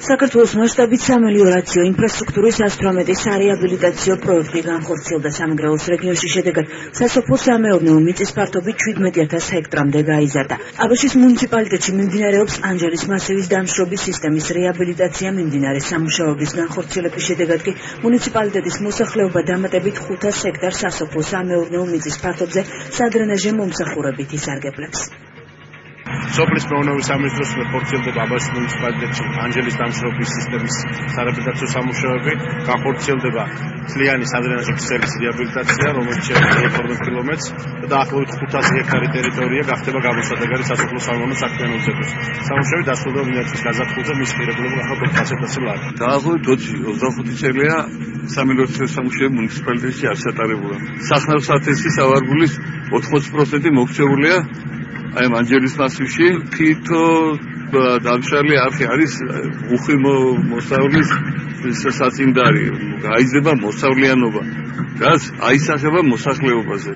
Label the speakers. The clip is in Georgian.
Speaker 1: საქართველოს მასშტაბით სამელიორაციო ინფრასტრუქტურის 118 სარეაბილიტაციო პროექტი განხორციელდა სამეგრელოს რეგიონში, შედეგად სასოფლო-სამეურნეო მიწის ფართობი 17,000 ჰექტრამდე გაიზარდა. აბაშის მუნიციპალიტეტში მიმდინარეობს ანჯელის მასივის დამშრობის სისტემის რეაბილიტაცია. მიმდინარე სამუშაოების განხორციელების შედეგად კი მუნიციპალიტეტის მოსახლეობა დამატებით 500 ჰექტარ სასოფლო-სამეურნეო მიწის ფართობზე სადრენაჟე მომსახურებით ისარგებლებს.
Speaker 2: სოფლის მეურნეობის სამინისტროს მიერ ხორციელდება აბაშის მუნიციპალიტეტში ანჯელის დამშრობის სისტემის სარეაბილიტაციო სამუშაოები, განხორციელდება მთლიანი სადრენაჟო ქსელის რეაბილიტაცია, რომელიც შეეხება 12 კილომეტრს და დაახლოებით 500 ჰექტარი ტერიტორია გახდება გამოსადეგარი სასოფლო-სამეურნეო საქმიანობისათვის. სამუშაოები დასრულდება მინარეთის გაზაფხულზე, მის ღირებულებულ ახალ კონცენტრაციულ არის.
Speaker 3: დაახლოებით 25 წელია სამელიორაციო სამუშაოები მუნიციპალიტეტში არ ჩატარებულა. სახნავ სათესის ავარგულის 80% მოქცეულია აი ანჯელის მასივში. თითო დამშრალი არხი არის უხი მოსავლის საწინდარი, გაიზრდება მოსავლიანობა, რაც აისახება მოსახლეობაზე.